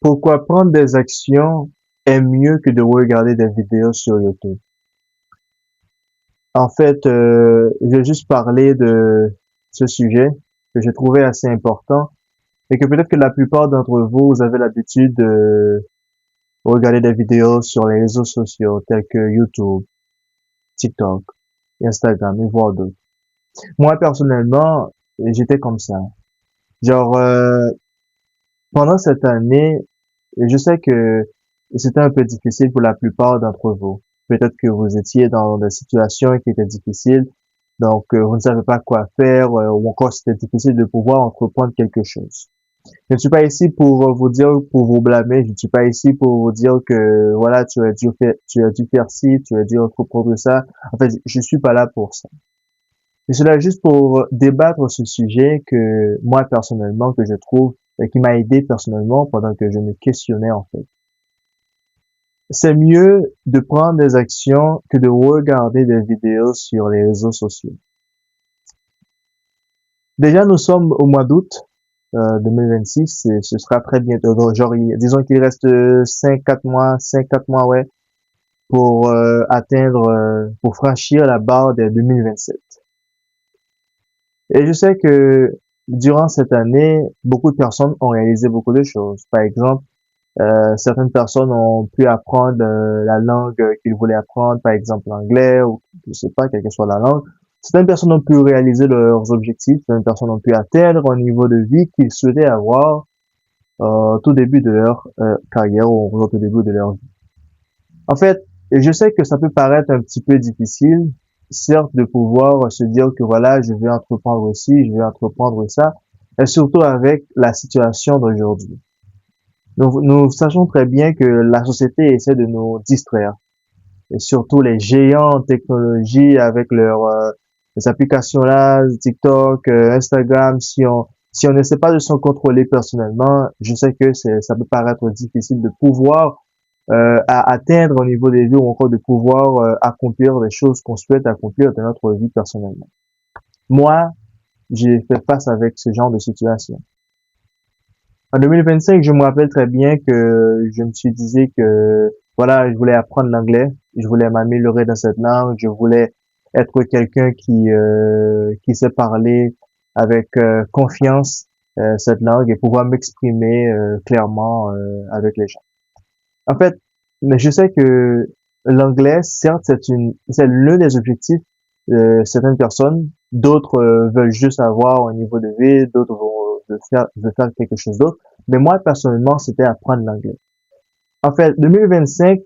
Pourquoi prendre des actions est mieux que de regarder des vidéos sur YouTube? En fait, je vais juste parler de ce sujet que j'ai trouvé assez important et que peut-être que la plupart d'entre vous, vous avez l'habitude de regarder des vidéos sur les réseaux sociaux tels que YouTube, TikTok, Instagram et voire d'autres. Moi, personnellement, j'étais comme ça. Genre, pendant cette année, je sais que c'était un peu difficile pour la plupart d'entre vous. Peut-être que vous étiez dans des situations qui étaient difficiles, donc vous ne savez pas quoi faire, ou encore c'était difficile de pouvoir entreprendre quelque chose. Je ne suis pas ici pour vous dire, pour vous blâmer. Je ne suis pas ici pour vous dire que voilà, tu as dû faire ci, tu as dû entreprendre ça. En fait, je suis pas là pour ça. Je suis là juste pour débattre ce sujet que moi personnellement, que je trouve, qui m'a aidé personnellement pendant que je me questionnais en fait. C'est mieux de prendre des actions que de regarder des vidéos sur les réseaux sociaux. Déjà, nous sommes au mois d'août 2026, et ce sera très bientôt. Donc, genre, disons qu'il reste 5 4 mois, ouais, pour pour franchir la barre des 2027. Et je sais que durant cette année, beaucoup de personnes ont réalisé beaucoup de choses. Par exemple, certaines personnes ont pu apprendre la langue qu'ils voulaient apprendre, par exemple l'anglais ou je sais pas, quelle que soit la langue. Certaines personnes ont pu réaliser leurs objectifs, certaines personnes ont pu atteindre un niveau de vie qu'ils souhaitaient avoir au tout début de leur carrière ou au tout début de leur vie. En fait, je sais que ça peut paraître un petit peu difficile, certes, de pouvoir se dire que voilà, je vais entreprendre ci, je vais entreprendre ça, et surtout avec la situation d'aujourd'hui. Nous sachons très bien que la société essaie de nous distraire. Et surtout les géants en technologie avec leurs les applications là, TikTok, Instagram, si on n'essaie pas de s'en contrôler personnellement, je sais que ça peut paraître difficile de pouvoir atteindre au niveau des vues ou encore de pouvoir accomplir les choses qu'on souhaite accomplir dans notre vie personnellement. Moi, j'ai fait face avec ce genre de situation. En 2025, je me rappelle très bien que je me suis dit que voilà, je voulais apprendre l'anglais, je voulais m'améliorer dans cette langue, je voulais être quelqu'un qui sait parler avec confiance cette langue et pouvoir m'exprimer clairement avec les gens. En fait, mais je sais que l'anglais, certes, c'est l'un des objectifs de certaines personnes. D'autres veulent juste avoir un niveau de vie, d'autres veulent faire quelque chose d'autre. Mais moi, personnellement, c'était apprendre l'anglais. En fait, 2025,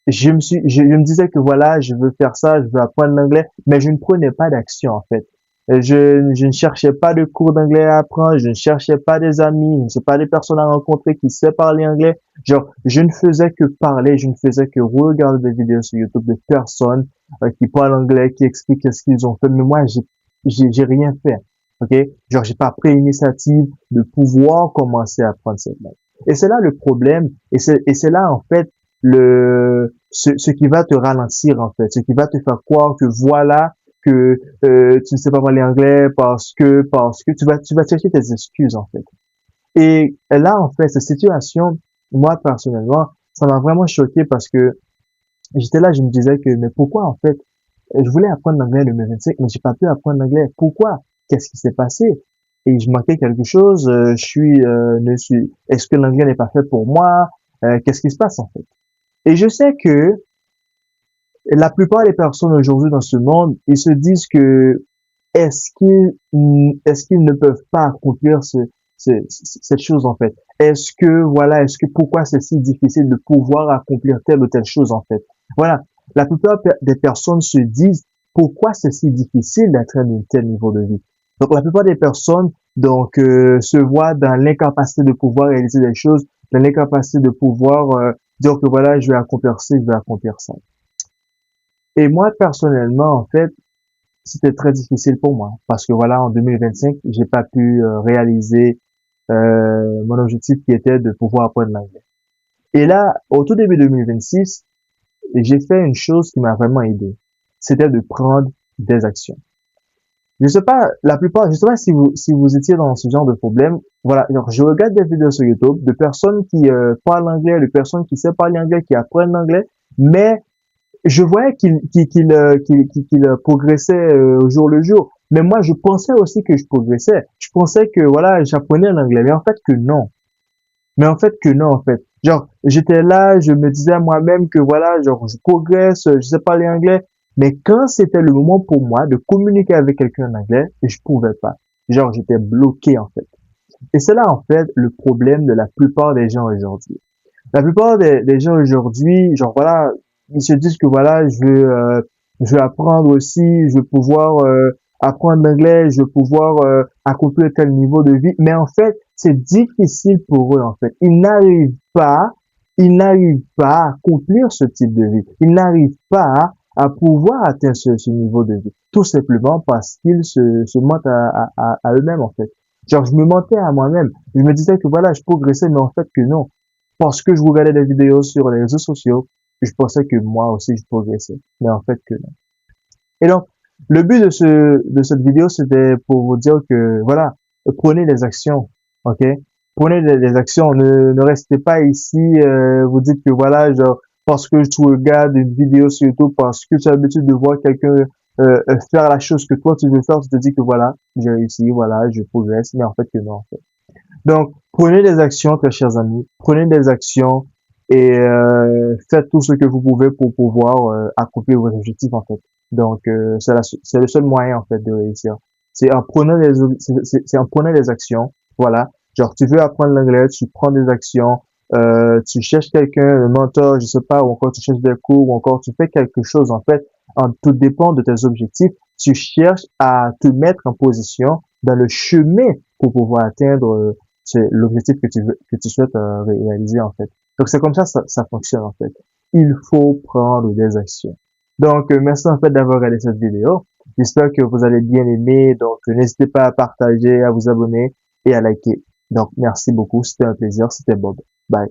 je me disais que voilà, je veux faire ça, je veux apprendre l'anglais, mais je ne prenais pas d'action, en fait. Je ne cherchais pas de cours d'anglais à apprendre, je ne cherchais pas des amis, je ne sais pas des personnes à rencontrer qui savent parler anglais. Genre, je ne faisais que parler, je ne faisais que regarder des vidéos sur YouTube de personnes qui parlent anglais, qui expliquent ce qu'ils ont fait. Mais moi, j'ai rien fait. Ok? Genre, j'ai pas pris l'initiative de pouvoir commencer à apprendre cette langue. Et c'est là le problème, et c'est là en fait ce qui va te ralentir en fait, ce qui va te faire croire que voilà que tu ne sais pas parler anglais parce que tu vas chercher tes excuses en fait. Et là en fait cette situation, moi personnellement, ça m'a vraiment choqué parce que j'étais là, je me disais que mais pourquoi en fait je voulais apprendre l'anglais le 25 mais j'ai pas pu apprendre l'anglais. Pourquoi? Qu'est-ce qui s'est passé? Et je manquais quelque chose. Ne suis. Est-ce que l'anglais n'est pas fait pour moi? Qu'est-ce qui se passe en fait? Et je sais que la plupart des personnes aujourd'hui dans ce monde, ils se disent que est-ce qu'ils ne peuvent pas accomplir cette chose en fait? Est-ce que pourquoi c'est si difficile de pouvoir accomplir telle ou telle chose en fait? Voilà. La plupart des personnes se disent pourquoi c'est si difficile d'atteindre un tel niveau de vie. Donc la plupart des personnes donc se voient dans l'incapacité de pouvoir réaliser des choses, dans l'incapacité de pouvoir dire que voilà, je vais accomplir ci, je vais accomplir ça. Et moi, personnellement, en fait, c'était très difficile pour moi parce que voilà, en 2025, j'ai pas pu réaliser mon objectif qui était de pouvoir apprendre l'anglais. Et là, au tout début 2026, j'ai fait une chose qui m'a vraiment aidé. C'était de prendre des actions. Je sais pas, la plupart, je sais pas si vous étiez dans ce genre de problème. Voilà, genre, je regarde des vidéos sur YouTube de personnes qui parlent anglais, de personnes qui savent parler anglais, qui apprennent l'anglais, mais je voyais qu'il progressait au jour le jour. Mais moi, je pensais aussi que je progressais. Je pensais que voilà, j'apprenais l'anglais, mais en fait que non. Mais en fait que non, en fait. Genre, j'étais là, je me disais à moi-même que voilà, genre, je progresse, je sais parler anglais. Mais quand c'était le moment pour moi de communiquer avec quelqu'un en anglais, je pouvais pas. Genre, j'étais bloqué, en fait. Et c'est là, en fait, le problème de la plupart des gens aujourd'hui. La plupart des gens aujourd'hui, genre voilà, ils se disent que voilà, je veux apprendre aussi, je veux pouvoir apprendre l'anglais, je veux pouvoir accomplir tel niveau de vie. Mais en fait, c'est difficile pour eux en fait. Ils n'arrivent pas à accomplir ce type de vie. Ils n'arrivent pas à pouvoir atteindre ce niveau de vie. Tout simplement parce qu'ils se mentent à eux-mêmes en fait. Genre, je me mentais à moi-même. Je me disais que voilà, je progressais, mais en fait que non parce que je regardais des vidéos sur les réseaux sociaux, je pensais que moi aussi je progressais. Mais en fait que non. Et donc, le but de cette vidéo, c'était pour vous dire que, voilà, prenez des actions, ok? Prenez des actions, ne restez pas ici, vous dites que voilà, genre, parce que tu regardes une vidéo sur YouTube, parce que tu as l'habitude de voir quelqu'un faire la chose que toi tu veux faire, tu te dis que voilà, j'ai réussi, voilà, je progresse, mais en fait que non, en fait. Donc, prenez des actions, très chers amis. Prenez des actions et faites tout ce que vous pouvez pour pouvoir accomplir vos objectifs, en fait. Donc, c'est le seul moyen, en fait, de réussir. C'est en prenant des actions. Voilà. Genre, tu veux apprendre l'anglais, tu prends des actions, tu cherches quelqu'un, un mentor, je sais pas, ou encore tu cherches des cours, ou encore tu fais quelque chose, en fait. Tout dépend de tes objectifs. Tu cherches à te mettre en position dans le chemin pour pouvoir atteindre c'est l'objectif que tu souhaites réaliser en fait. Donc c'est comme ça fonctionne en fait. Il faut prendre des actions. Donc merci en fait d'avoir regardé cette vidéo. J'espère que vous allez bien aimer. Donc n'hésitez pas à partager, à vous abonner et à liker. Donc merci beaucoup, c'était un plaisir, c'était Bob. Bye.